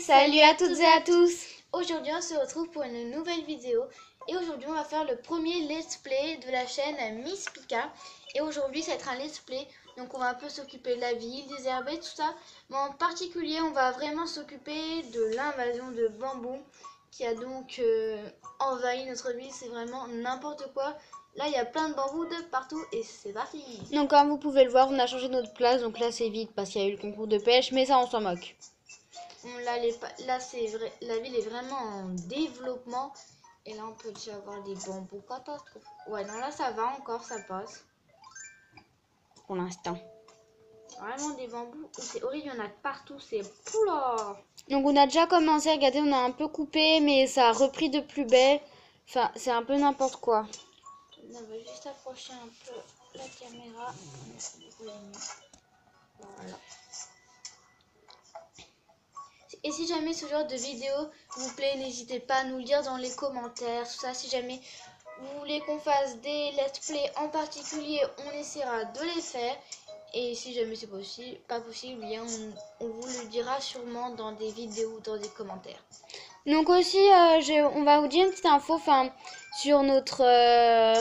Salut à toutes et à tous. Aujourd'hui on se retrouve pour une nouvelle vidéo et aujourd'hui on va faire le premier let's play de la chaîne Miss Pika. Et aujourd'hui ça va être un let's play, donc on va un peu s'occuper de la ville, des herbes et tout ça. Mais en particulier on va vraiment s'occuper de l'invasion de bambou qui a donc envahi notre ville. C'est vraiment n'importe quoi. Là il y a plein de bambous de partout et c'est parti. Donc comme vous pouvez le voir, on a changé notre place, donc là c'est vide parce qu'il y a eu le concours de pêche, mais ça on s'en moque. Là c'est vrai, la ville est vraiment en développement et là on peut déjà avoir des bambous catastrophes. Ouais, non, là ça va encore, ça passe. Pour l'instant. Vraiment des bambous, c'est horrible, il y en a partout, c'est poula. Donc on a déjà commencé, regardez, on a un peu coupé, mais ça a repris de plus belle. Enfin, c'est un peu n'importe quoi. On va juste approcher un peu la caméra. Voilà. Et si jamais ce genre de vidéo vous plaît, n'hésitez pas à nous le dire dans les commentaires, tout ça. Si jamais vous voulez qu'on fasse des let's play en particulier, on essaiera de les faire. Et si jamais c'est pas possible, bien on vous le dira sûrement dans des vidéos ou dans des commentaires. Donc aussi, on va vous dire une petite info, enfin, sur notre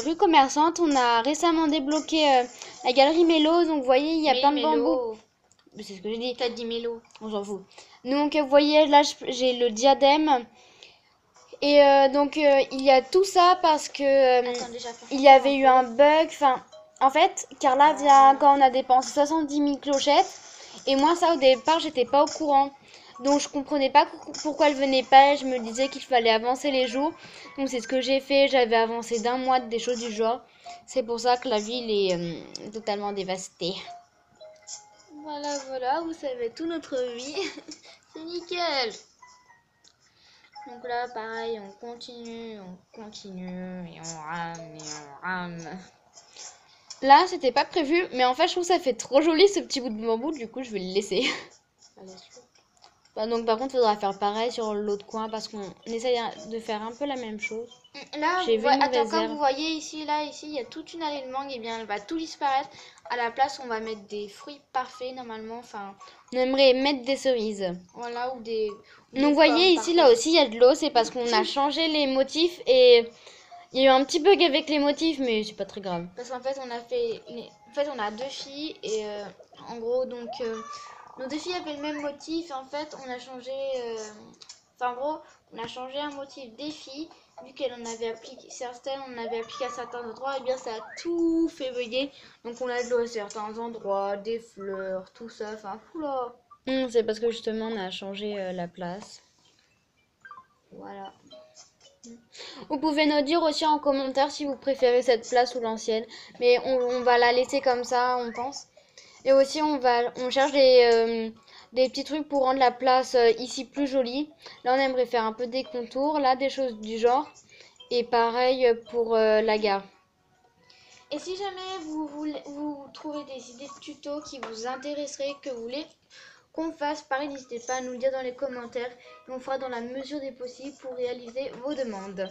rue commerçante, on a récemment débloqué la galerie Mélo, donc vous voyez, il y a plein de bambous. C'est ce que j'ai dit. T'as dit Mélo. On s'en fout. Donc vous voyez, là j'ai le diadème. Et il y a tout ça parce que il y avait eu un bug. Enfin, en fait, Carla vient quand on a dépensé 70 000 clochettes. Et moi, ça au départ, j'étais pas au courant. Donc je comprenais pas pourquoi elle venait pas. Je me disais qu'il fallait avancer les jours. Donc c'est ce que j'ai fait. J'avais avancé d'un mois des choses du genre. C'est pour ça que la ville est totalement dévastée. Voilà, vous savez tout notre vie. C'est nickel. Donc là, pareil, on continue et on rame. Là, c'était pas prévu, mais en fait, je trouve que ça fait trop joli ce petit bout de bambou, du coup, je vais le laisser. Donc, par contre, il faudra faire pareil sur l'autre coin parce qu'on essaye de faire un peu la même chose. Là, comme vous voyez ici, il y a toute une allée de mangue, et bien elle va tout disparaître. À la place, on va mettre des fruits parfaits normalement. Enfin, on aimerait mettre des cerises. Voilà, ou des. Donc, vous voyez ici, là aussi, il y a de l'eau. C'est parce qu'on a changé les motifs et il y a eu un petit bug avec les motifs, mais c'est pas très grave. Parce qu'en fait, on a deux filles et en gros, donc nos deux filles avaient le même motif. En fait, on a changé. Enfin, en gros, on a changé un motif des filles. Vu qu'elles en avaient appliqué certaines, on avait appliqué à certains endroits, et bien ça a tout fait bugger. Donc on a de l'eau à certains endroits, des fleurs, tout ça. Enfin, oula. C'est parce que justement on a changé la place. Voilà. Vous pouvez nous dire aussi en commentaire si vous préférez cette place ou l'ancienne. Mais on va la laisser comme ça, on pense. Et aussi on cherche des petits trucs pour rendre la place ici plus jolie. Là on aimerait faire un peu des contours, là des choses du genre. Et pareil pour la gare. Et si jamais vous trouvez des idées de tutos qui vous intéresseraient, que vous voulez qu'on fasse, pareil, n'hésitez pas à nous le dire dans les commentaires. Et on fera dans la mesure des possibles pour réaliser vos demandes.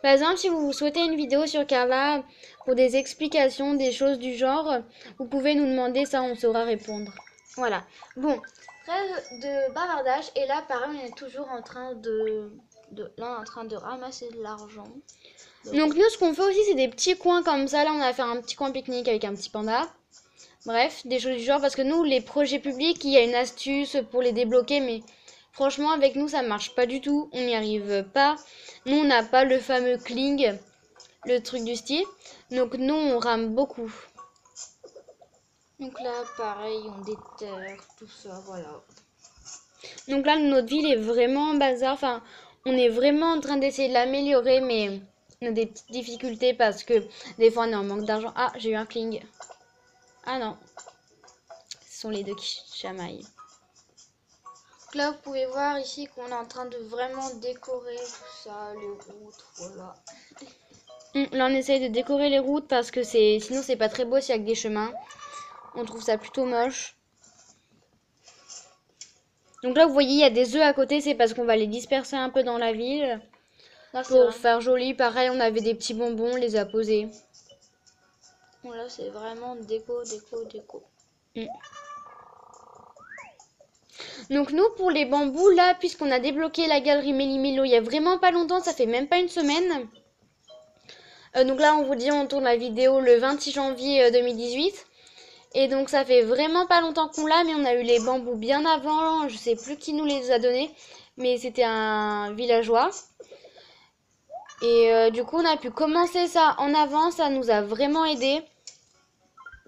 Par exemple, si vous souhaitez une vidéo sur Carla pour des explications, des choses du genre, vous pouvez nous demander ça, on saura répondre. Voilà. Bon, trêve de bavardage. Et là, pareil, on est toujours en train de ramasser de l'argent. Donc nous, ce qu'on fait aussi, c'est des petits coins comme ça. Là, on a fait un petit coin pique-nique avec un petit panda. Bref, des choses du genre. Parce que nous, les projets publics, il y a une astuce pour les débloquer. Mais franchement, avec nous, ça marche pas du tout. On n'y arrive pas. Nous, on n'a pas le fameux cling, le truc du style. Donc nous, on rame beaucoup. Donc là, pareil, on déterre tout ça, voilà. Donc là, notre ville est vraiment en bazar. Enfin, on est vraiment en train d'essayer de l'améliorer, mais on a des petites difficultés parce que des fois, on est en manque d'argent. Ah, j'ai eu un cling. Ah non. Ce sont les deux qui chamaillent. Donc là, vous pouvez voir ici qu'on est en train de vraiment décorer tout ça, les routes, voilà. Là, on essaye de décorer les routes parce que sinon, c'est pas très beau s'il y a que des chemins. On trouve ça plutôt moche. Donc là, vous voyez, il y a des œufs à côté. C'est parce qu'on va les disperser un peu dans la ville. Là, pour faire joli, pareil, on avait des petits bonbons, on les a posés. Bon, là, c'est vraiment déco. Donc nous, pour les bambous, là, puisqu'on a débloqué la galerie Méli-Mélo il y a vraiment pas longtemps, ça fait même pas une semaine. Donc là, on vous dit, on tourne la vidéo le 26 janvier 2018. Et donc ça fait vraiment pas longtemps qu'on l'a, mais on a eu les bambous bien avant. Je sais plus qui nous les a donnés, mais c'était un villageois. Et du coup, on a pu commencer ça en avance, ça nous a vraiment aidé.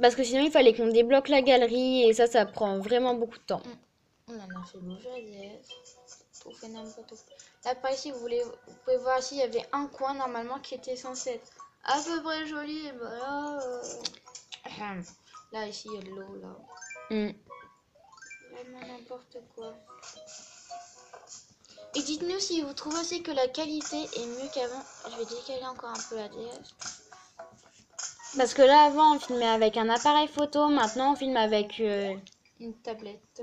Parce que sinon, il fallait qu'on débloque la galerie et ça prend vraiment beaucoup de temps. On en a fait bouger, tout fait n'importe quoi. Là, par ici, vous pouvez voir ici, il y avait un coin normalement qui était censé être à peu près joli. Et voilà. Là, ici, il y a de l'eau, là. Vraiment n'importe quoi. Et dites-nous si vous trouvez aussi que la qualité est mieux qu'avant. Je vais décaler encore un peu la DS. Parce que là, avant, on filmait avec un appareil photo. Maintenant, on filme avec une tablette.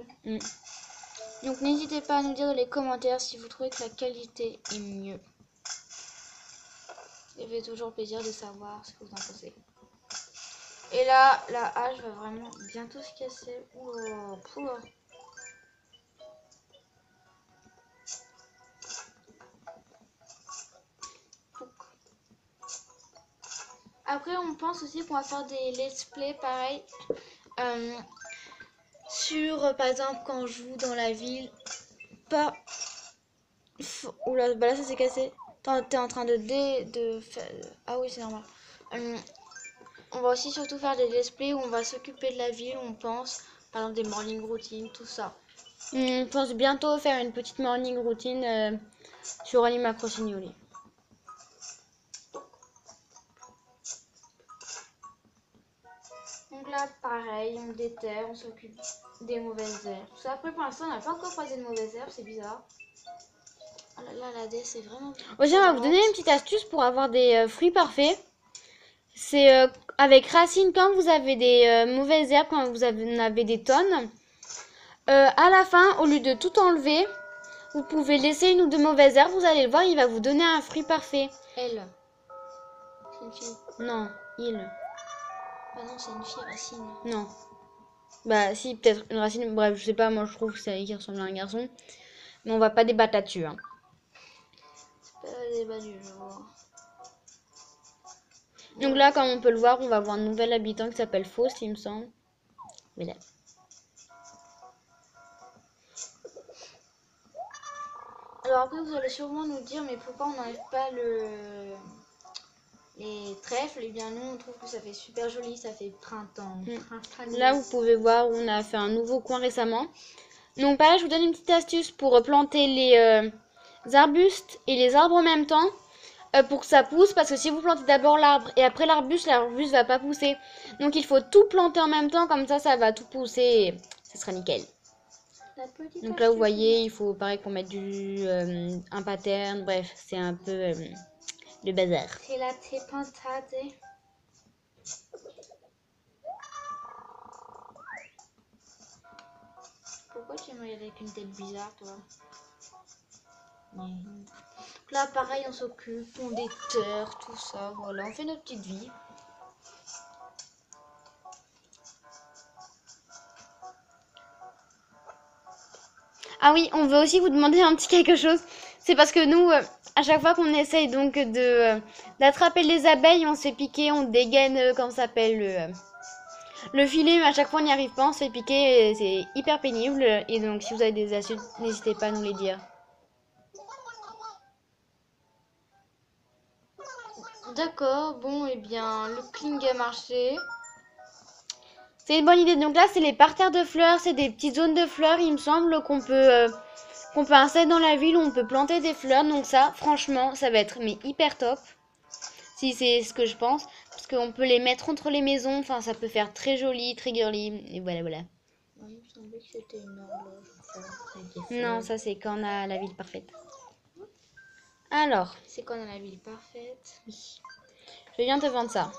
Donc, n'hésitez pas à nous dire dans les commentaires si vous trouvez que la qualité est mieux. Ça fait toujours plaisir de savoir ce que vous en pensez. Et là, la hache va vraiment bientôt se casser. Ouh. Après, on pense aussi qu'on va faire des let's play pareil. Sur, par exemple, quand je joue dans la ville. Pas... Oula, bah là, ça s'est cassé. T'es en train de faire... Ah oui, c'est normal. On va aussi surtout faire des let's play où on va s'occuper de la ville, on pense. Par exemple, des morning routines, tout ça. On pense bientôt faire une petite morning routine sur Animal Crossing New Leaf. Donc là, pareil, on déterre, on s'occupe des mauvaises herbes. Tout ça. Après, pour l'instant, on n'a pas encore croisé de mauvaises herbes, c'est bizarre. Oh là là, la DS, c'est vraiment... Aussi, on va vous donner une petite astuce pour avoir des fruits parfaits. C'est avec racines, quand vous avez des mauvaises herbes, quand vous en avez des tonnes, à la fin, au lieu de tout enlever, vous pouvez laisser une ou deux mauvaises herbes, vous allez le voir, il va vous donner un fruit parfait. Elle. C'est une fille. Non, il. Ah non, c'est une fille, Racine. Non. Bah si, peut-être une racine, bref, je sais pas, moi je trouve que c'est elle qui ressemble à un garçon. Mais on va pas débattre là-dessus. Hein. C'est pas le débat du jour. Donc là, comme on peut le voir, on va voir un nouvel habitant qui s'appelle Faust, il me semble. Voilà. Alors après, vous allez sûrement nous dire, mais pourquoi on n'enlève pas les trèfles? Eh bien, nous, on trouve que ça fait super joli, ça fait printemps. Là, vous pouvez voir, on a fait un nouveau coin récemment. Donc pareil, je vous donne une petite astuce pour planter les arbustes et les arbres en même temps. Pour que ça pousse, parce que si vous plantez d'abord l'arbre et après l'arbuste va pas pousser. Donc il faut tout planter en même temps, comme ça va tout pousser et ça sera nickel. Donc là vous voyez, il faut pareil qu'on mette un pattern, bref, c'est un peu le bazar. C'est la tépentate. Pourquoi tu me regardes avec une tête bizarre, toi? Là, pareil, on s'occupe, on déterre, tout ça, voilà, on fait notre petite vie. Ah oui, on veut aussi vous demander un petit quelque chose. C'est parce que nous, à chaque fois qu'on essaye donc d'attraper les abeilles, on se fait piquer, on dégaine, comment ça s'appelle, le filet, mais à chaque fois on n'y arrive pas, on se fait piquer, c'est hyper pénible. Et donc si vous avez des astuces, n'hésitez pas à nous les dire. D'accord, bon, et bien, le cling a marché. C'est une bonne idée. Donc là, c'est les parterres de fleurs, c'est des petites zones de fleurs, il me semble, qu'on peut installer dans la ville, où on peut planter des fleurs. Donc ça, franchement, ça va être mais hyper top. Si c'est ce que je pense. Parce qu'on peut les mettre entre les maisons, enfin, ça peut faire très joli, très girly. Et voilà, voilà. Il me semblait que c'était une horloge. Non, ça c'est quand on a la ville parfaite. Alors. C'est quand on a la ville parfaite. Oui. Je viens te vendre ça.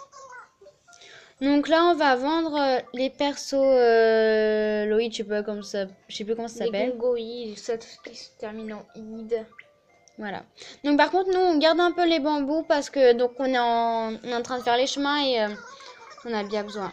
Donc là, on va vendre les persos Loïd, je sais pas comment ça s'appelle. Les gongoïdes, ça qui se termine en id. Voilà. Donc par contre, nous, on garde un peu les bambous parce que donc on est en train de faire les chemins et on a bien besoin.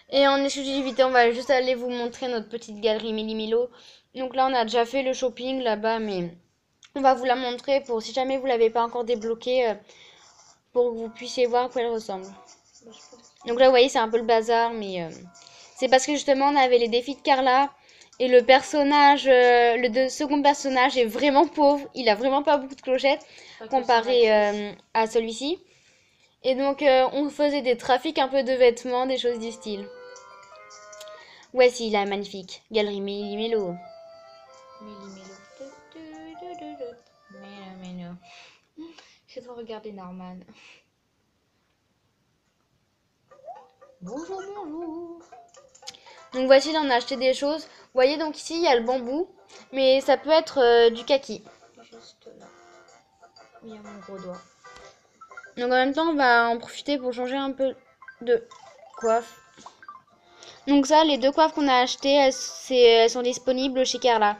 Et en exclusivité, on va juste aller vous montrer notre petite galerie Méli-Mélo. Donc là, on a déjà fait le shopping là-bas, mais on va vous la montrer pour si jamais vous l'avez pas encore débloquée, pour que vous puissiez voir à quoi elle ressemble. Donc là, vous voyez, c'est un peu le bazar, mais c'est parce que justement, on avait les défis de Carla. Et le personnage, second personnage est vraiment pauvre. Il a vraiment pas beaucoup de clochettes comparé à celui-ci. Et donc, on faisait des trafics un peu de vêtements, des choses du style. Voici la magnifique galerie Méli-Mélo. Mélo. Je dois regarder Norman. Bonjour, bonjour. Donc voici, là on a acheté des choses. Vous voyez, donc ici il y a le bambou, mais ça peut être du kaki. Juste là. Il y a mon gros doigt. Donc en même temps, on va en profiter pour changer un peu de coiffe. Donc ça, les deux coiffes qu'on a achetées, elles sont disponibles chez Carla.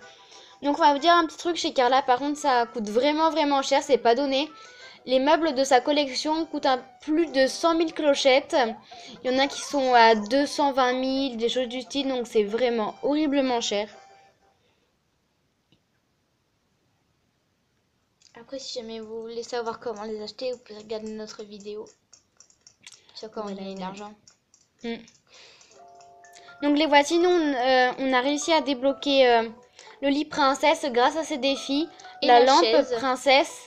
Donc on va vous dire un petit truc chez Carla, par contre ça coûte vraiment cher, c'est pas donné. Les meubles de sa collection coûtent plus de 100 000 clochettes. Il y en a qui sont à 220 000, des choses du style, donc c'est vraiment horriblement cher. Après, si jamais vous voulez savoir comment les acheter, vous pouvez regarder notre vidéo sur comment gagner de l'argent. Donc les voici, nous on a réussi à débloquer le lit princesse grâce à ces défis, Et la la lampe chaise. princesse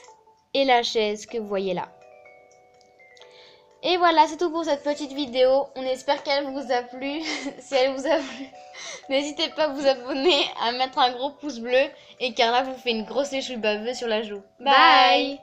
et la chaise que vous voyez là. Et voilà, c'est tout pour cette petite vidéo. On espère qu'elle vous a plu. Si elle vous a plu, n'hésitez pas à vous abonner, à mettre un gros pouce bleu. Et Carla vous fait une grosse échouille baveuse sur la joue. Bye.